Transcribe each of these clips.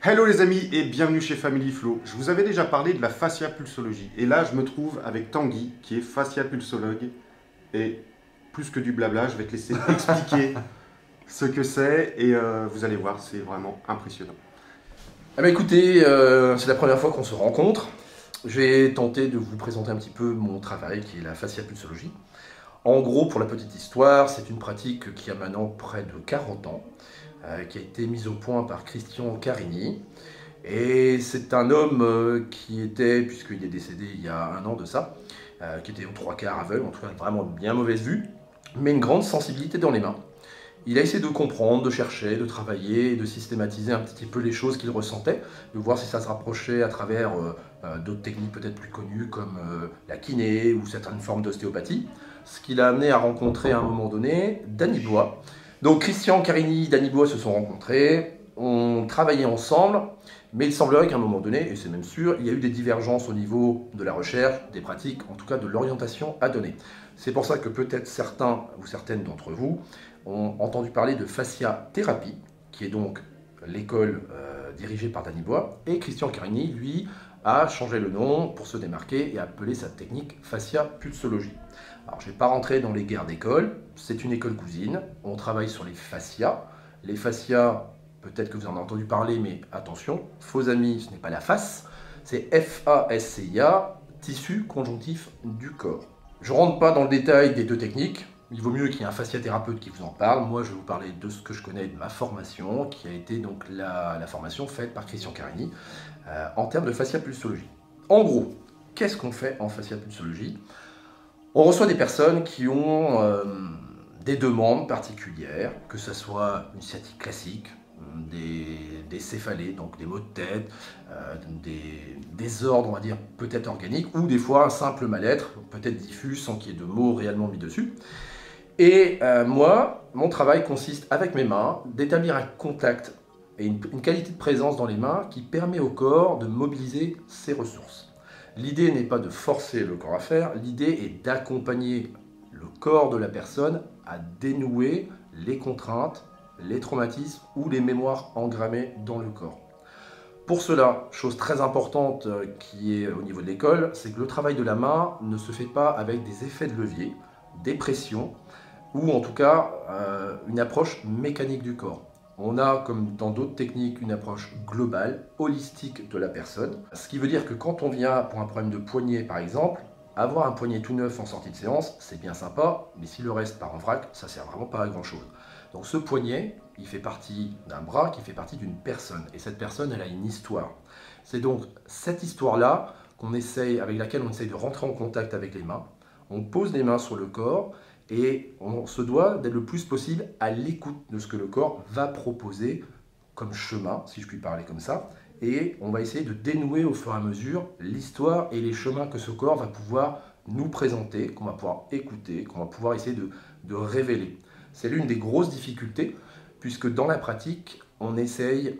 Hello les amis et bienvenue chez Family Flow. Je vous avais déjà parlé de la fasciapulsologie et là je me trouve avec Tanguy qui est fasciapulsologue et plus que du blabla, je vais te laisser expliquer ce que c'est et vous allez voir, c'est vraiment impressionnant. Ah bah écoutez, c'est la première fois qu'on se rencontre. Je vais tenter de vous présenter un petit peu mon travail qui est la fasciapulsologie. En gros, pour la petite histoire, c'est une pratique qui a maintenant près de 40 ans, qui a été mise au point par Christian Carini. Et c'est un homme qui était, puisqu'il est décédé il y a un an de ça, qui était aux trois quarts aveugle, en tout cas vraiment bien mauvaise vue, mais une grande sensibilité dans les mains. Il a essayé de comprendre, de chercher, de travailler, de systématiser un petit peu les choses qu'il ressentait, de voir si ça se rapprochait à travers d'autres techniques peut-être plus connues comme la kiné ou certaines formes d'ostéopathie, ce qui l'a amené à rencontrer à un moment donné Danny Blois. Donc Christian Carini et Danny Blois se sont rencontrés, ont travaillé ensemble, mais il semblerait qu'à un moment donné, et c'est même sûr, il y a eu des divergences au niveau de la recherche, des pratiques, en tout cas de l'orientation à donner. C'est pour ça que peut-être certains ou certaines d'entre vous ont entendu parler de fasciathérapie, qui est donc l'école dirigée par Danny Blois, et Christian Carini, lui, a changé le nom pour se démarquer et a appelé sa technique fasciapulsologie. Alors, je ne vais pas rentrer dans les guerres d'école, c'est une école cousine, on travaille sur les fascias. Les fascias, peut-être que vous en avez entendu parler, mais attention, faux amis, ce n'est pas la face, c'est F-A-S-C-I-A, tissu conjonctif du corps. Je ne rentre pas dans le détail des deux techniques, il vaut mieux qu'il y ait un fasciathérapeute qui vous en parle. Moi, je vais vous parler de ce que je connais de ma formation, qui a été donc la formation faite par Christian Carini en termes de fasciapulsologie. En gros, qu'est-ce qu'on fait en fasciapulsologie? On reçoit des personnes qui ont des demandes particulières, que ce soit une sciatique classique, des céphalées, donc des maux de tête, des désordres, on va dire, peut-être organiques, ou des fois un simple mal-être, peut-être diffus, sans qu'il y ait de mots réellement mis dessus. Et moi, mon travail consiste, avec mes mains, d'établir un contact et une qualité de présence dans les mains qui permet au corps de mobiliser ses ressources. L'idée n'est pas de forcer le corps à faire, l'idée est d'accompagner le corps de la personne à dénouer les contraintes, les traumatismes ou les mémoires engrammées dans le corps. Pour cela, chose très importante qui est au niveau de l'école, c'est que le travail de la main ne se fait pas avec des effets de levier, des pressions, ou en tout cas une approche mécanique du corps. On a, comme dans d'autres techniques, une approche globale, holistique de la personne. Ce qui veut dire que quand on vient pour un problème de poignet, par exemple, avoir un poignet tout neuf en sortie de séance, c'est bien sympa, mais si le reste part en vrac, ça sert vraiment pas à grand chose. Donc ce poignet, il fait partie d'un bras qui fait partie d'une personne. Et cette personne, elle a une histoire. C'est donc cette histoire-là avec laquelle on essaye de rentrer en contact avec les mains. On pose les mains sur le corps et on se doit d'être le plus possible à l'écoute de ce que le corps va proposer comme chemin, si je puis parler comme ça. Et on va essayer de dénouer au fur et à mesure l'histoire et les chemins que ce corps va pouvoir nous présenter, qu'on va pouvoir écouter, qu'on va pouvoir essayer de révéler. C'est l'une des grosses difficultés, puisque dans la pratique, on essaye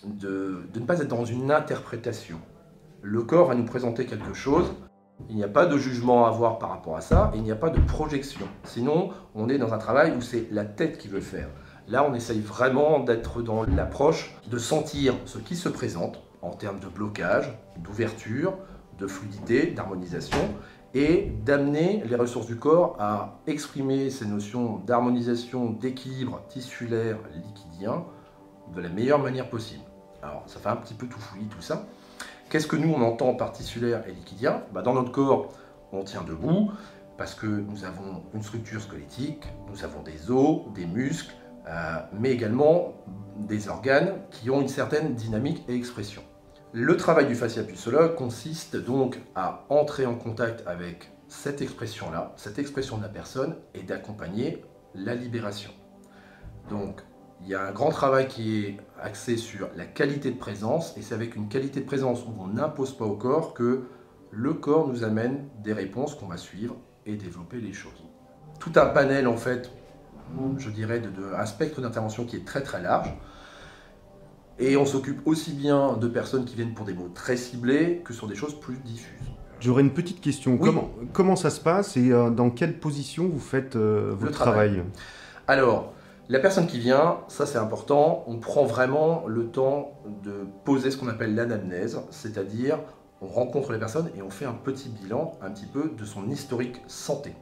de ne pas être dans une interprétation. Le corps va nous présenter quelque chose, il n'y a pas de jugement à avoir par rapport à ça, et il n'y a pas de projection. Sinon, on est dans un travail où c'est la tête qui veut le faire. Là, on essaye vraiment d'être dans l'approche, de sentir ce qui se présente en termes de blocage, d'ouverture, de fluidité, d'harmonisation, et d'amener les ressources du corps à exprimer ces notions d'harmonisation, d'équilibre tissulaire, liquidien, de la meilleure manière possible. Alors, ça fait un petit peu tout fouillis, tout ça. Qu'est-ce que nous, on entend par tissulaire et liquidien? Dans notre corps, on tient debout parce que nous avons une structure squelettique, nous avons des os, des muscles, mais également des organes qui ont une certaine dynamique et expression. Le travail du fasciapulsologue consiste donc à entrer en contact avec cette expression-là, cette expression de la personne, et d'accompagner la libération. Donc, il y a un grand travail qui est axé sur la qualité de présence, et c'est avec une qualité de présence où on n'impose pas au corps que le corps nous amène des réponses qu'on va suivre et développer les choses. Tout un panel, en fait, je dirais, un spectre d'intervention qui est très très large. Et on s'occupe aussi bien de personnes qui viennent pour des mots très ciblés que sur des choses plus diffuses. J'aurais une petite question. Oui. Comment ça se passe et dans quelle position vous faites votre travail? Alors, La personne qui vient, ça c'est important, on prend vraiment le temps de poser ce qu'on appelle l'anamnèse, c'est-à-dire on rencontre la personne et on fait un petit bilan un petit peu de son historique santé.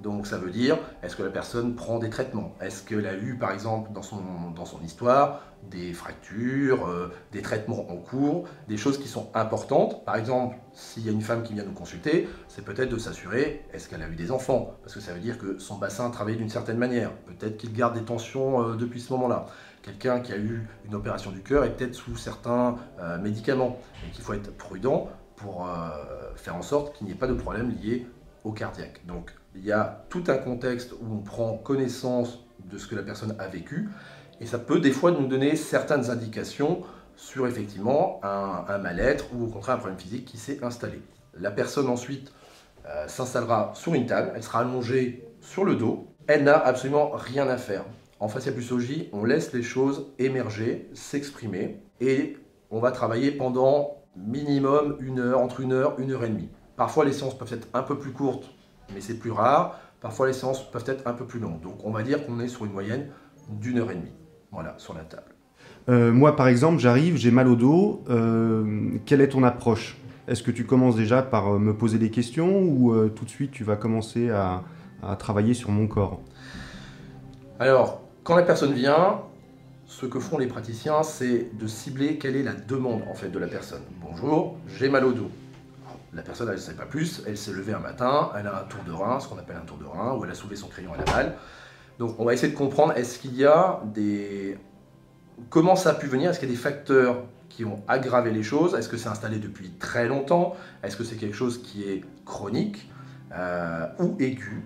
Donc ça veut dire, est-ce que la personne prend des traitements? Est-ce qu'elle a eu par exemple dans son histoire des fractures, des traitements en cours, des choses qui sont importantes? Par exemple, s'il y a une femme qui vient nous consulter, c'est peut-être de s'assurer, est-ce qu'elle a eu des enfants? Parce que ça veut dire que son bassin travaille d'une certaine manière. Peut-être qu'il garde des tensions depuis ce moment-là. Quelqu'un qui a eu une opération du cœur est peut-être sous certains médicaments. Et qu'il faut être prudent pour faire en sorte qu'il n'y ait pas de problème lié au cardiaque. Donc il y a tout un contexte où on prend connaissance de ce que la personne a vécu et ça peut des fois nous donner certaines indications sur effectivement un mal-être ou au contraire un problème physique qui s'est installé. La personne ensuite s'installera sur une table, elle sera allongée sur le dos, elle n'a absolument rien à faire. En fasciapulsologie, on laisse les choses émerger, s'exprimer et on va travailler pendant minimum 1 heure, entre 1 heure, 1 heure et demie. Parfois les séances peuvent être un peu plus courtes, mais c'est plus rare. Parfois les séances peuvent être un peu plus longues. Donc on va dire qu'on est sur une moyenne d'1 heure et demie, voilà, sur la table. Moi par exemple, j'arrive, j'ai mal au dos. Quelle est ton approche? Est-ce que tu commences déjà par me poser des questions ou tout de suite tu vas commencer à travailler sur mon corps? Alors, quand la personne vient, ce que font les praticiens, c'est de cibler quelle est la demande en fait de la personne. Bonjour, j'ai mal au dos. La personne, elle ne sait pas plus, elle s'est levée un matin, elle a un tour de rein, ce qu'on appelle un tour de rein, ou elle a soulevé son crayon à la balle. Donc on va essayer de comprendre, est-ce qu'il y a des... Comment ça a pu venir? Est-ce qu'il y a des facteurs qui ont aggravé les choses? Est-ce que c'est installé depuis très longtemps? Est-ce que c'est quelque chose qui est chronique ou aigu?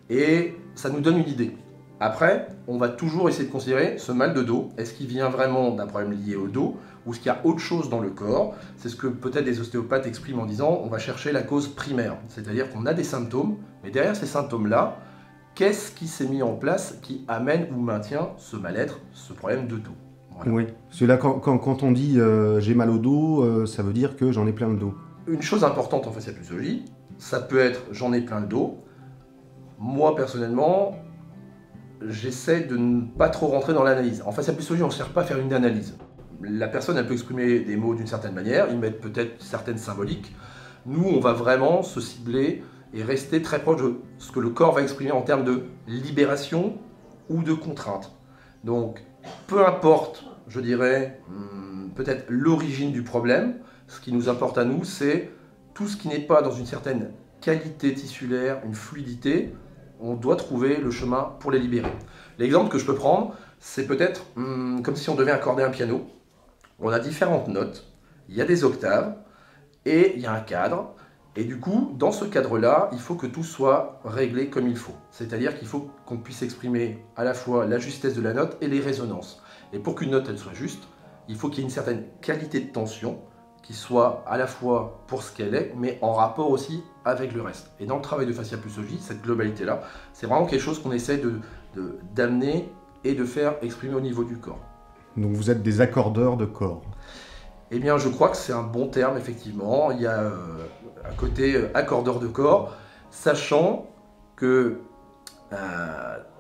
Et ça nous donne une idée. Après, on va toujours essayer de considérer ce mal de dos. Est-ce qu'il vient vraiment d'un problème lié au dos ou est-ce qu'il y a autre chose dans le corps? C'est ce que peut-être les ostéopathes expriment en disant on va chercher la cause primaire. C'est-à-dire qu'on a des symptômes, mais derrière ces symptômes-là, qu'est-ce qui s'est mis en place qui amène ou maintient ce mal-être, ce problème de dos? Voilà. Oui, parce que là, quand on dit j'ai mal au dos, ça veut dire que j'en ai plein le dos. Une chose importante en fasciapulsologie, ça peut être j'en ai plein le dos. Moi, personnellement, j'essaie de ne pas trop rentrer dans l'analyse. En fasciapulsologie, on ne cherche pas à faire une analyse. La personne, elle peut exprimer des mots d'une certaine manière, ils mettent peut-être certaines symboliques. Nous, on va vraiment se cibler et rester très proche de ce que le corps va exprimer en termes de libération ou de contrainte. Donc, peu importe, je dirais, peut-être l'origine du problème, ce qui nous importe à nous, c'est tout ce qui n'est pas dans une certaine qualité tissulaire, une fluidité, on doit trouver le chemin pour les libérer. L'exemple que je peux prendre, c'est peut-être comme si on devait accorder un piano. On a différentes notes, il y a des octaves et il y a un cadre. Et du coup, dans ce cadre-là, il faut que tout soit réglé comme il faut. C'est-à-dire qu'il faut qu'on puisse exprimer à la fois la justesse de la note et les résonances. Et pour qu'une note elle soit juste, il faut qu'il y ait une certaine qualité de tension qui soit à la fois pour ce qu'elle est, mais en rapport aussi avec le reste. Et dans le travail de fasciapulsologie, cette globalité-là, c'est vraiment quelque chose qu'on essaie d'amener et de faire exprimer au niveau du corps. Donc vous êtes des accordeurs de corps. Eh bien, je crois que c'est un bon terme, effectivement. Il y a un côté accordeur de corps, sachant que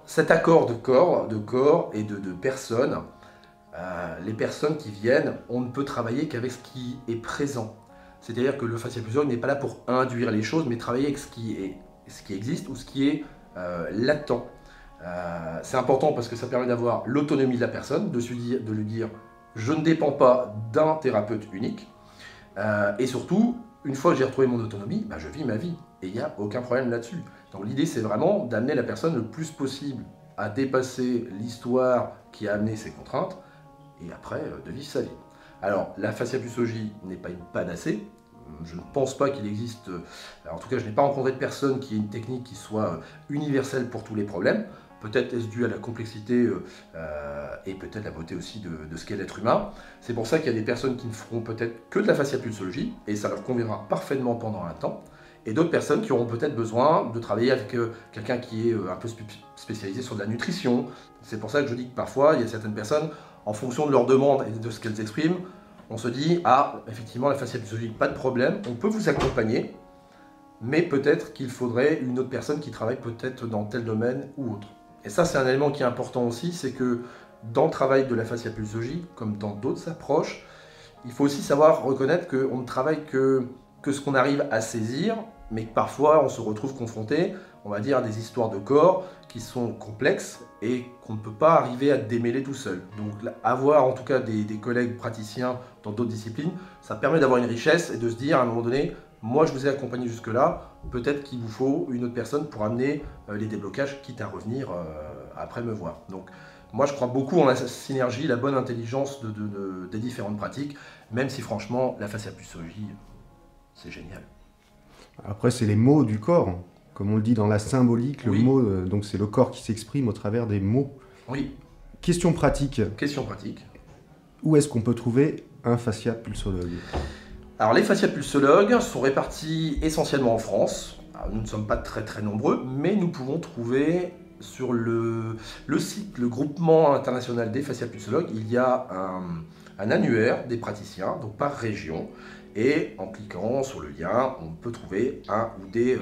cet accord de corps et de personnes, les personnes qui viennent, on ne peut travailler qu'avec ce qui est présent. C'est-à-dire que le fasciapulsologue n'est pas là pour induire les choses, mais travailler avec ce qui existe ou ce qui est latent. C'est important parce que ça permet d'avoir l'autonomie de la personne, de lui dire je ne dépends pas d'un thérapeute unique. Et surtout, une fois que j'ai retrouvé mon autonomie, je vis ma vie. Et il n'y a aucun problème là-dessus. Donc l'idée, c'est vraiment d'amener la personne le plus possible à dépasser l'histoire qui a amené ses contraintes et après de vivre sa vie. Alors, la fasciapulsologie n'est pas une panacée. Je ne pense pas qu'il existe, en tout cas je n'ai pas rencontré de personne qui ait une technique qui soit universelle pour tous les problèmes. Peut-être est-ce dû à la complexité et peut-être la beauté aussi de ce qu'est l'être humain. C'est pour ça qu'il y a des personnes qui ne feront peut-être que de la fasciapulsologie et ça leur conviendra parfaitement pendant un temps. Et d'autres personnes qui auront peut-être besoin de travailler avec quelqu'un qui est un peu spécialisé sur de la nutrition. C'est pour ça que je dis que parfois il y a certaines personnes, en fonction de leurs demandes et de ce qu'elles expriment, on se dit, ah, effectivement, la fasciapulsologie, pas de problème, on peut vous accompagner, mais peut-être qu'il faudrait une autre personne qui travaille peut-être dans tel domaine ou autre. Et ça, c'est un élément qui est important aussi, c'est que dans le travail de la fasciapulsologie, comme dans d'autres approches, il faut aussi savoir reconnaître qu'on ne travaille que ce qu'on arrive à saisir, mais que parfois on se retrouve confronté, on va dire, à des histoires de corps qui sont complexes et qu'on ne peut pas arriver à démêler tout seul. Donc avoir en tout cas des collègues praticiens dans d'autres disciplines, ça permet d'avoir une richesse et de se dire à un moment donné, moi je vous ai accompagné jusque-là, peut-être qu'il vous faut une autre personne pour amener les déblocages, quitte à revenir après me voir. Donc moi je crois beaucoup en la synergie, la bonne intelligence des différentes pratiques, même si franchement la fasciapulsologie, c'est génial. Après, c'est les mots du corps. Comme on le dit dans la symbolique, le Oui. mot, donc c'est le corps qui s'exprime au travers des mots. Oui, Question pratique. question pratique. Où est-ce qu'on peut trouver un fasciapulsologue? Alors les fasciapulsologues sont répartis essentiellement en France. Alors, nous ne sommes pas très très nombreux, mais nous pouvons trouver sur le site, le groupement international des fasciapulsologues, il y a un annuaire des praticiens, donc par région. Et en cliquant sur le lien, on peut trouver un ou des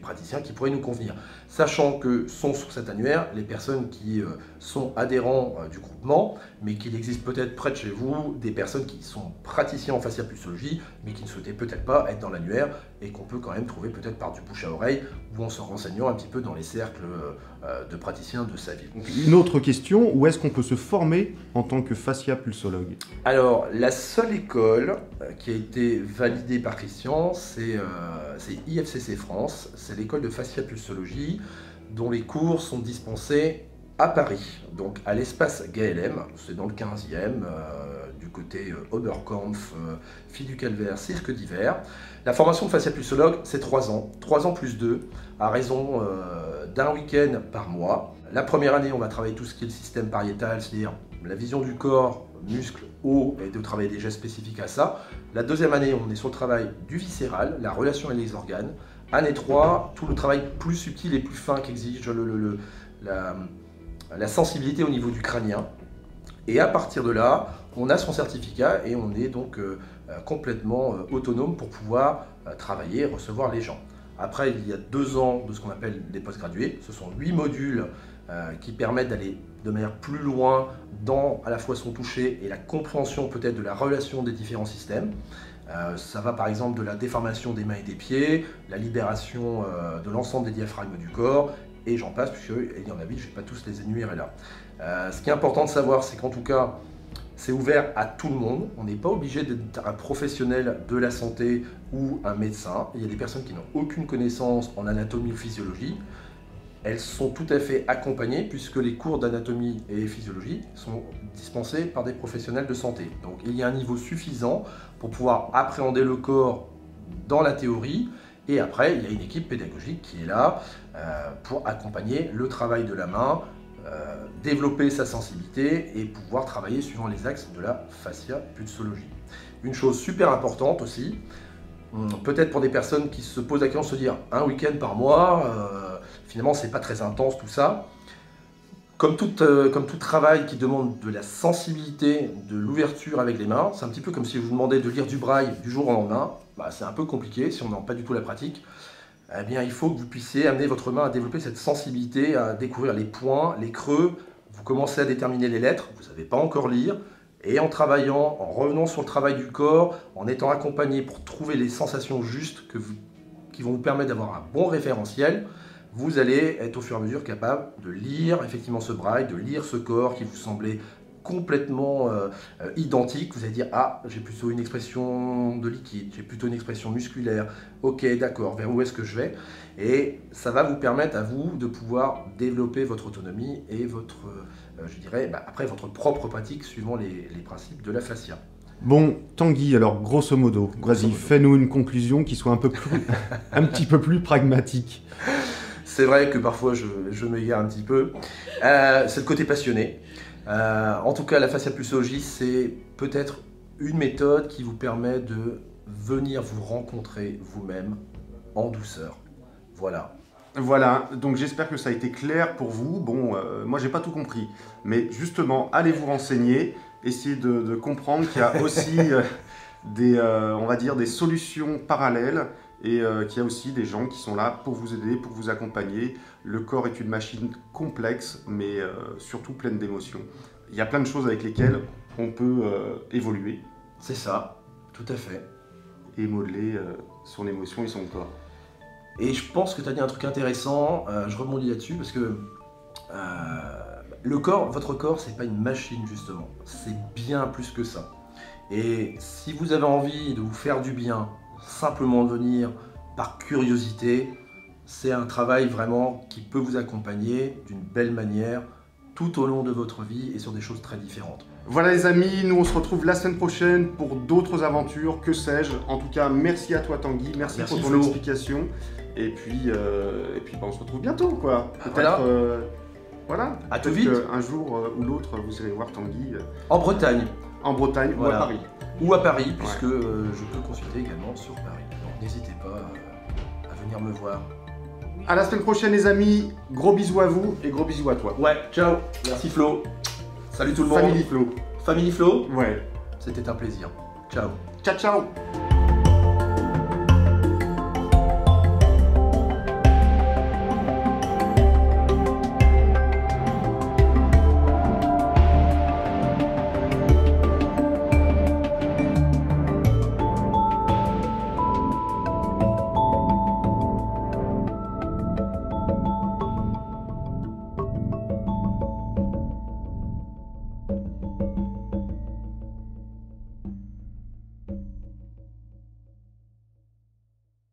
praticiens qui pourraient nous convenir. Sachant que sont sur cet annuaire les personnes qui sont adhérents du groupement, mais qu'il existe peut-être près de chez vous des personnes qui sont praticiens en fasciapulsologie, mais qui ne souhaitaient peut-être pas être dans l'annuaire et qu'on peut quand même trouver peut-être par du bouche à oreille ou en se renseignant un petit peu dans les cercles de praticiens de sa ville. Une autre question, où est-ce qu'on peut se former en tant que fasciapulsologue? Alors, la seule école qui a été validée par Christian, c'est IFCC France, c'est l'école de fasciapulsologie, dont les cours sont dispensés à Paris, donc à l'espace GLM, c'est dans le 15e, du côté Oberkampf, Filles du Calvaire, Cirque d'hiver. La formation de fasciapulsologue, c'est 3 ans, 3 ans plus 2, à raison d'un week-end par mois. La première année, on va travailler tout ce qui est le système pariétal, c'est-à-dire la vision du corps, muscles, os, et de travailler des gestes spécifiques à ça. La deuxième année, on est sur le travail du viscéral, la relation avec les organes. Année 3, tout le travail plus subtil et plus fin qu'exige la sensibilité au niveau du crânien. Et à partir de là, on a son certificat et on est donc complètement autonome pour pouvoir travailler et recevoir les gens. Après, il y a 2 ans de ce qu'on appelle des postgradués. Ce sont 8 modules qui permettent d'aller de manière plus loin dans à la fois son toucher et la compréhension peut-être de la relation des différents systèmes. Ça va par exemple de la déformation des mains et des pieds, la libération de l'ensemble des diaphragmes du corps, et j'en passe, puisqu'il y en a 8, je ne vais pas tous les énumérer là. Ce qui est important de savoir, c'est qu'en tout cas, c'est ouvert à tout le monde. On n'est pas obligé d'être un professionnel de la santé ou un médecin. Il y a des personnes qui n'ont aucune connaissance en anatomie ou physiologie. Elles sont tout à fait accompagnées puisque les cours d'anatomie et physiologie sont dispensés par des professionnels de santé. Donc il y a un niveau suffisant pour pouvoir appréhender le corps dans la théorie. Et après, il y a une équipe pédagogique qui est là pour accompagner le travail de la main, développer sa sensibilité et pouvoir travailler suivant les axes de la fasciapulsologie. Une chose super importante aussi, peut-être pour des personnes qui se posent la question de se dire un week-end par mois, finalement c'est pas très intense tout ça. Comme tout travail qui demande de la sensibilité, de l'ouverture avec les mains, c'est un petit peu comme si je vous demandais de lire du braille du jour au lendemain. Bah, c'est un peu compliqué si on n'a pas du tout la pratique. Eh bien, il faut que vous puissiez amener votre main à développer cette sensibilité, à découvrir les points, les creux. Vous commencez à déterminer les lettres, vous ne savez pas encore lire. Et en travaillant, en revenant sur le travail du corps, en étant accompagné pour trouver les sensations justes qui vont vous permettre d'avoir un bon référentiel, vous allez être au fur et à mesure capable de lire effectivement ce braille, de lire ce corps qui vous semblait complètement identique. Vous allez dire, ah, j'ai plutôt une expression de liquide, j'ai plutôt une expression musculaire, ok, d'accord, vers où est-ce que je vais? Et ça va vous permettre à vous de pouvoir développer votre autonomie et votre, je dirais, après votre propre pratique suivant les principes de la fascia. Bon, Tanguy, alors grosso modo, vas-y, fais-nous une conclusion qui soit un petit peu plus pragmatique. C'est vrai que parfois je m'égare un petit peu. C'est le côté passionné. En tout cas, la fasciapulsologie, c'est peut-être une méthode qui vous permet de venir vous rencontrer vous-même en douceur. Voilà. Voilà, donc j'espère que ça a été clair pour vous. Bon, moi j'ai pas tout compris, mais justement, allez vous renseigner, essayez de comprendre qu'il y a aussi on va dire, des solutions parallèles et qu'il y a aussi des gens qui sont là pour vous aider, pour vous accompagner. Le corps est une machine complexe, mais surtout pleine d'émotions. Il y a plein de choses avec lesquelles on peut évoluer. C'est ça, tout à fait. Et modeler son émotion et son corps. Et je pense que tu as dit un truc intéressant, je rebondis là-dessus, parce que le corps, votre corps, c'est pas une machine justement, c'est bien plus que ça. Et si vous avez envie de vous faire du bien, simplement de venir par curiosité, c'est un travail vraiment qui peut vous accompagner d'une belle manière tout au long de votre vie et sur des choses très différentes. Voilà les amis, nous on se retrouve la semaine prochaine pour d'autres aventures, que sais-je. En tout cas, merci à toi Tanguy, merci pour ton explication. Et puis on se retrouve bientôt quoi. Peut-être, voilà. À tout vite. Un jour ou l'autre, vous irez voir Tanguy. En Bretagne. En Bretagne ou à Paris. Ou à Paris, puisque je peux consulter également sur Paris. Donc n'hésitez pas à venir me voir. À la semaine prochaine les amis, gros bisous à vous et gros bisous à toi. Ouais, ciao. Merci Flo. Salut tout le monde. Family Flo. Family Flo. Ouais. C'était un plaisir. Ciao. Ciao ciao.